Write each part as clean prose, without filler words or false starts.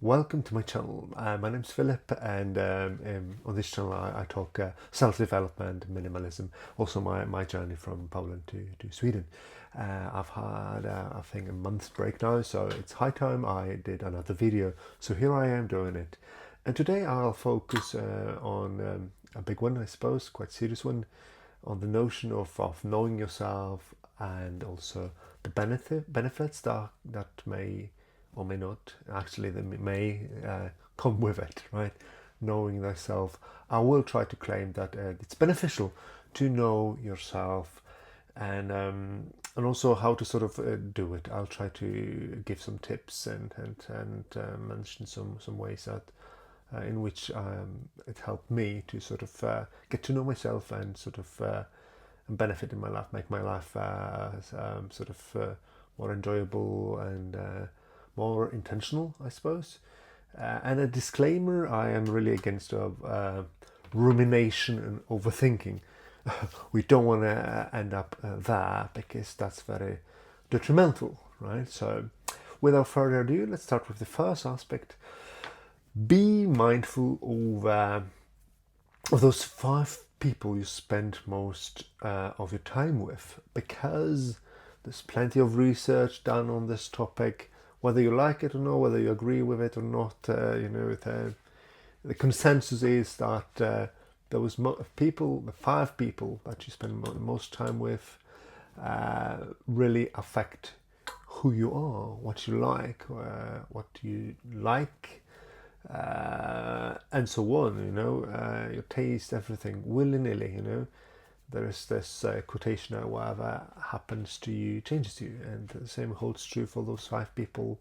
Welcome to my channel. My name's Philip, and on this channel I talk self-development, minimalism, also my journey from Poland to Sweden. I've had, I think, a month's break now, so it's high time I did another video. So here I am doing it. And today I'll focus on a big one, I suppose, quite serious one, on the notion of knowing yourself, and also the benefits that may or may not, actually they may come with it, right? Knowing thyself. I will try to claim that it's beneficial to know yourself, and also how to sort of do it. I'll try to give some tips and mention some ways that in which it helped me to sort of get to know myself and sort of benefit in my life, make my life sort of more enjoyable and more intentional, I suppose. And a disclaimer: I am really against rumination and overthinking. We don't want to end up there, because that's very detrimental, right? So, without further ado, let's start with the first aspect. Be mindful of those 5 people you spend most of your time with, because there's plenty of research done on this topic. Whether you like it or not, whether you agree with it or not, the consensus is that those people, the 5 people that you spend most time with, really affect who you are, what you like, and so on. Your taste, everything, willy-nilly. There is this quotation now: whatever happens to you changes you, and the same holds true for those 5 people,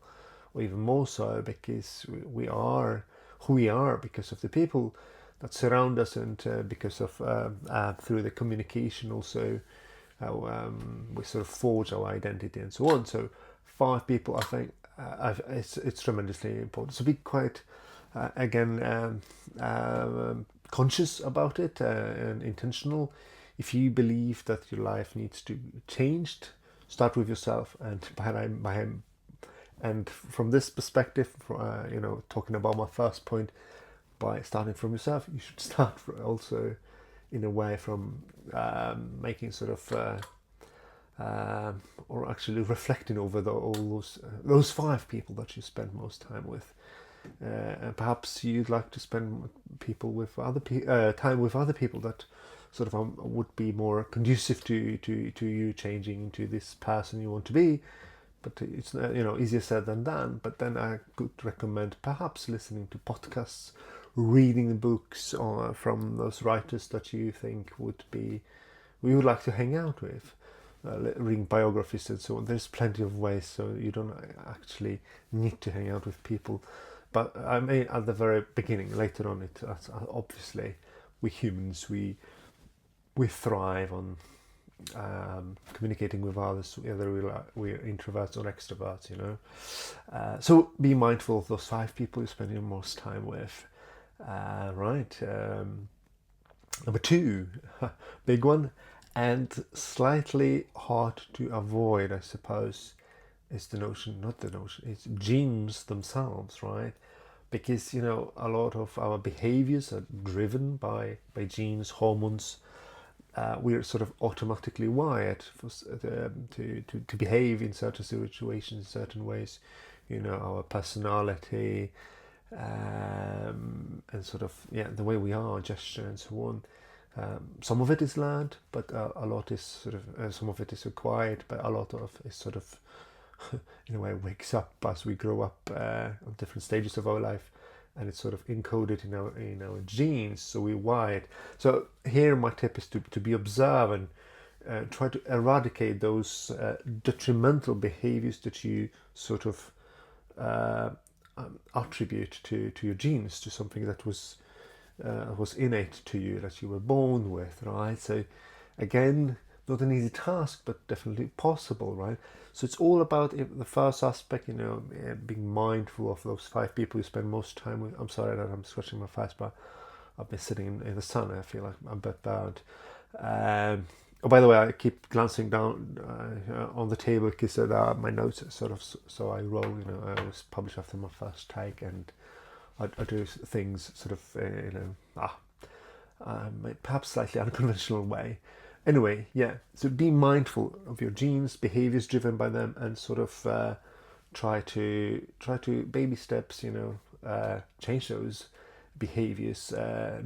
or even more so, because we are who we are because of the people that surround us, and because of through the communication also, how we sort of forge our identity and so on. So 5 people, I think, it's tremendously important. So be quite conscious about it and intentional. If you believe that your life needs to be changed, start with yourself. And from this perspective, talking about my first point, by starting from yourself, you should start also in a way from making sort of or actually reflecting over all those 5 people that you spend most time with. And perhaps you'd like to spend time with other people that sort of would be more conducive to you changing into this person you want to be. But it's easier said than done. But then I could recommend perhaps listening to podcasts, reading books from those writers that you think we would like to hang out with, reading biographies and so on. There's plenty of ways, so you don't actually need to hang out with people. But I mean, at the very beginning, later on, obviously we humans, we thrive on communicating with others, whether we're introverts or extroverts. So be mindful of those 5 people you spend your most time with. Right. Number 2, big one, and slightly hard to avoid, I suppose, is it's genes themselves, right? Because a lot of our behaviors are driven by genes, hormones. We're sort of automatically wired to behave in certain situations, in certain ways. Our personality, and sort of the way we are, gesture and so on. Some of it is learned, but a lot is sort of some of it is acquired, but a lot of it is sort of in a way wakes up as we grow up on different stages of our life, and it's sort of encoded in our genes, so we're wired. So here my tip is to be observant, try to eradicate those detrimental behaviors that you sort of attribute to your genes, to something that was innate to you, that you were born with, right? So again, not an easy task, but definitely possible, right? So it's all about the first aspect, being mindful of those 5 people you spend most time with. I'm sorry that I'm scratching my face, but I've been sitting in the sun. I feel like I'm a bit bad. Oh, by the way, I keep glancing down on the table because my notes are sort of so I roll. I always publish after my first take, and I do things sort of perhaps slightly unconventional way. Anyway, yeah. So be mindful of your genes, behaviors driven by them, and sort of try to baby steps. Change those behaviors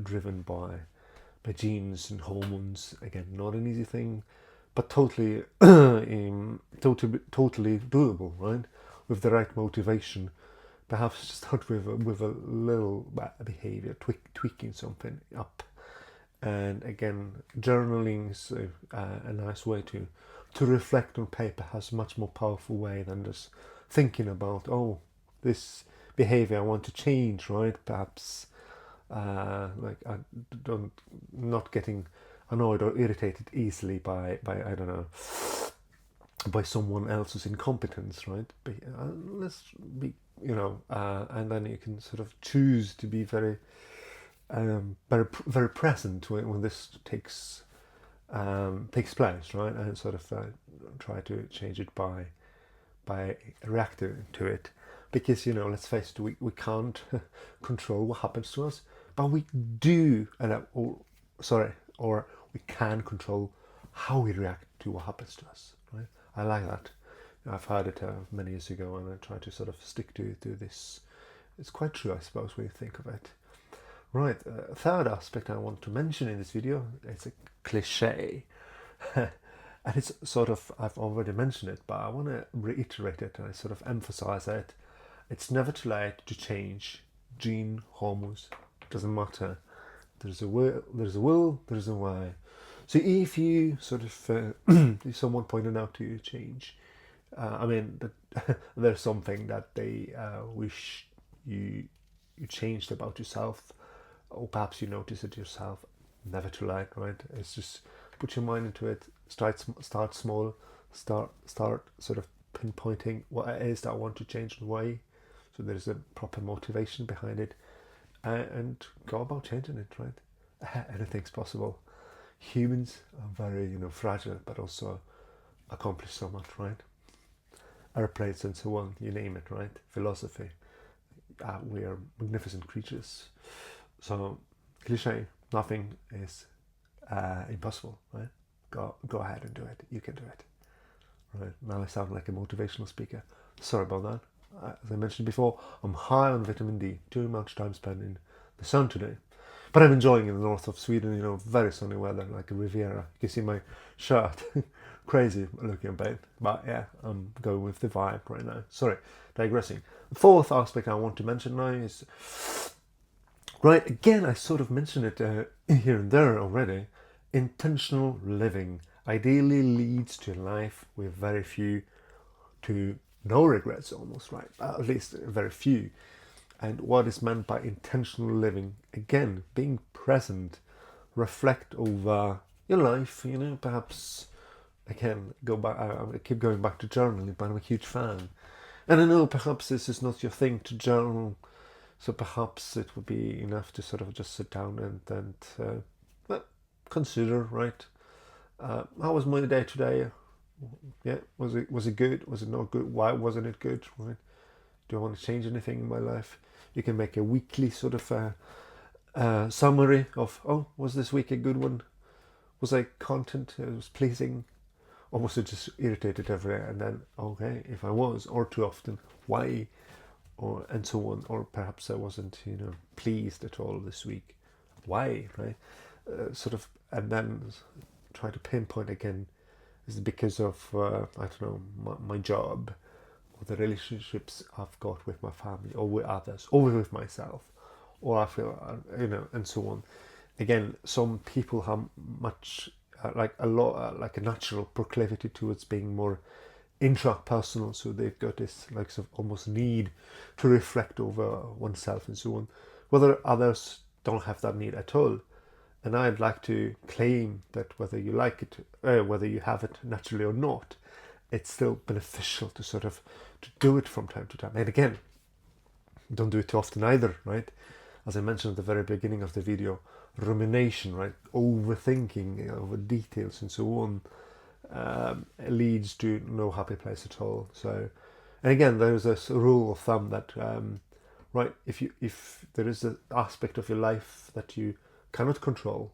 driven by genes and hormones. Again, not an easy thing, but totally, totally doable, right? With the right motivation, perhaps start with a little behavior, tweaking something up, and again, journaling is a nice way to reflect on paper. Has a much more powerful way than just thinking about this behavior I want to change, right? Perhaps like I don't not getting annoyed or irritated easily by I don't know, by someone else's incompetence, right? Let's be and then you can sort of choose to be very very present when this takes place, right? And sort of try to change it by reacting to it, because let's face it, we can't control what happens to us, but we do, or we can control how we react to what happens to us, right? I like that. I've heard it many years ago, and I try to sort of stick to this. It's quite true, I suppose, when you think of it. Right, third aspect I want to mention in this video, it's a cliche. And it's sort of, I've already mentioned it, but I want to reiterate it and I sort of emphasize it. It's never too late to change gene, hormones, doesn't matter. There's a will, there's a way. So if you sort of, if someone pointed out to you change, there's something that they wish you changed about yourself, or perhaps you notice it yourself, never too late, right? It's just put your mind into it, start small, start sort of pinpointing what it is that I want to change and why, so there's a proper motivation behind it, and go about changing it, right? Anything's possible. Humans are very fragile, but also accomplish so much, right? Airplanes and so on, you name it, right? Philosophy, we are magnificent creatures. So, cliche, nothing is impossible, right? Go ahead and do it. You can do it. Right, now I sound like a motivational speaker. Sorry about that. As I mentioned before, I'm high on vitamin D. Too much time spent in the sun today. But I'm enjoying in the north of Sweden, very sunny weather, like a Riviera. You can see my shirt. Crazy looking a bit. But yeah, I'm going with the vibe right now. Sorry, digressing. The fourth aspect I want to mention now is, right, again, I sort of mentioned it here and there already. Intentional living ideally leads to a life with very few to no regrets, almost, right? At least very few. And what is meant by intentional living? Again, being present, reflect over your life, perhaps, again, go back. I keep going back to journaling, but I'm a huge fan. And I know perhaps this is not your thing to journal, so perhaps it would be enough to sort of just sit down and consider, right? How was my day today? Yeah, was it good? Was it not good? Why wasn't it good? Right? Do I want to change anything in my life? You can make a weekly sort of summary of, was this week a good one? Was I content? It was pleasing, or was it just irritated every day? And then, okay, if I was, or too often, why? Or and so on. Or perhaps I wasn't, pleased at all this week. Why? Right? Sort of, and then try to pinpoint again. Is it because of I don't know, my job, or the relationships I've got with my family, or with others, or with myself, or I feel and so on. Again, some people have much like a natural proclivity towards being more intrapersonal, so they've got this like sort of almost need to reflect over oneself and so on. Whether others don't have that need at all. And I'd like to claim that whether you like it, whether you have it naturally or not, it's still beneficial to sort of to do it from time to time. And again, don't do it too often either, right? As I mentioned at the very beginning of the video, rumination, right? Overthinking over details and so on, leads to no happy place at all. So, and again, there's this rule of thumb that right, if there is an aspect of your life that you cannot control,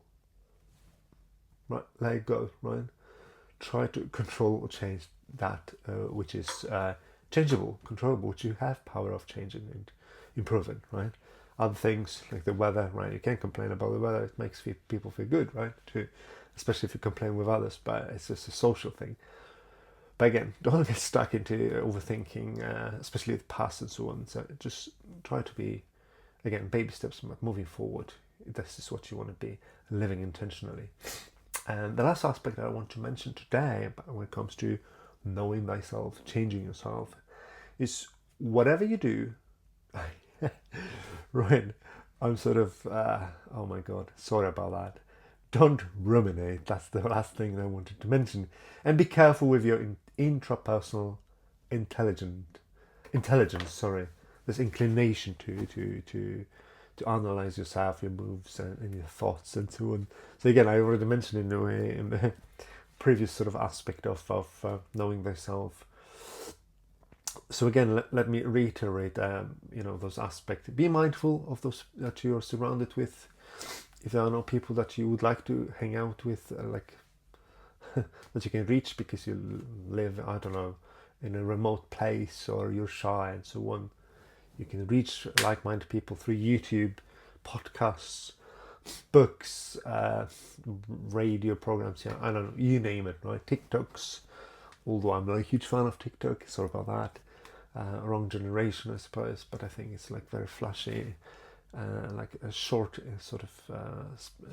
right, let it go, right? Try to control or change that which is changeable, controllable, which you have power of changing and improving, right? Other things like the weather, right? You can't complain about the weather. It makes people feel good, right? Especially if you complain with others, but it's just a social thing. But again, don't get stuck into overthinking, especially the past and so on. So just try to be, again, baby steps, moving forward. This is what you want to be, living intentionally. And the last aspect that I want to mention today, when it comes to knowing thyself, changing yourself, is whatever you do. Right, I'm sort of, oh my God, sorry about that. Don't ruminate. That's the last thing I wanted to mention. And be careful with your intrapersonal intelligence. Sorry, this inclination to analyze yourself, your moves, and your thoughts, and so on. So again, I already mentioned in a way in the previous sort of aspect of knowing thyself. So again, let me reiterate, those aspects. Be mindful of those that you're surrounded with. If there are no people that you would like to hang out with, that you can reach because you live, I don't know, in a remote place or you're shy and so on, you can reach like-minded people through YouTube, podcasts, books, radio programs. Yeah, I don't know, you name it, right? TikToks. Although I'm not a huge fan of TikTok, sorry about that. Wrong generation, I suppose, but I think it's like very flashy, like a short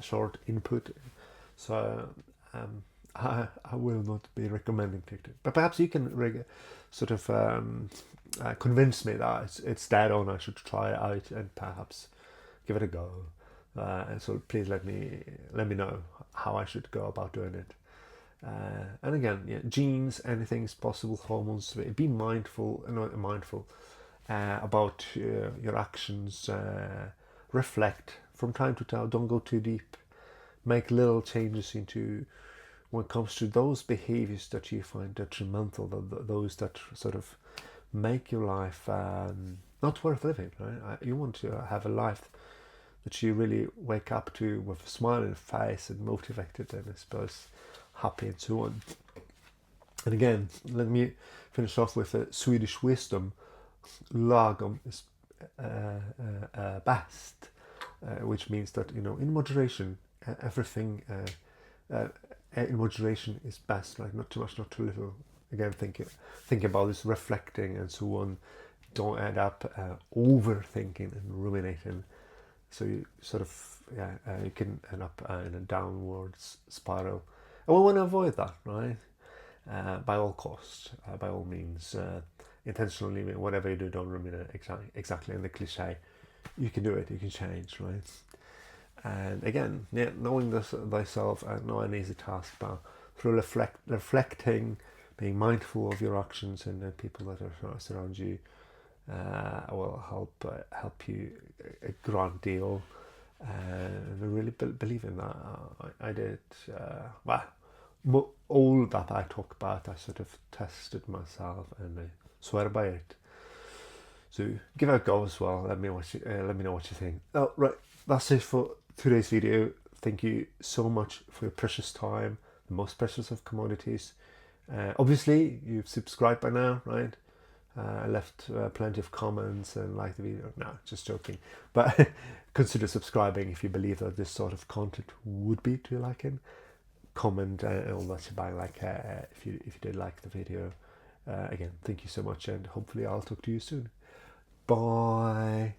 short input. So I will not be recommending TikTok, but perhaps you can convince me that it's dead on. I should try it out and perhaps give it a go. And so please let me know how I should go about doing it. And again, yeah, genes, anything is possible, hormones. Be mindful, about your actions. Reflect from time to time. Don't go too deep. Make little changes into when it comes to those behaviors that you find detrimental, those that sort of make your life not worth living. Right? You want to have a life that you really wake up to with a smile on your face and motivated, and I suppose happy and so on. And again, let me finish off with a Swedish wisdom. Lagom is best, which means that, in moderation, everything in moderation is best. Like not too much, not too little. Again, think about this, reflecting and so on. Don't end up overthinking and ruminating. So you sort of you can end up in a downwards spiral. And we want to avoid that, right? By all costs, by all means, intentionally, whatever you do, don't ruminate exactly in the cliche. You can do it, you can change, right? And again, knowing thyself, not an easy task, but through reflecting, being mindful of your actions and the people that are surround you, will help you a great deal. And I really believe in that. I did, all that I talk about, I sort of tested myself and I swear by it. So give it a go as well. Let me know what you think. Oh, right, that's it for today's video. Thank you so much for your precious time, the most precious of commodities. Obviously, you've subscribed by now, right? I left plenty of comments and liked the video. No, just joking. But consider subscribing if you believe that this sort of content would be to your liking. Comment and all that shebang, if you did like the video. Again, thank you so much, and hopefully I'll talk to you soon. Bye.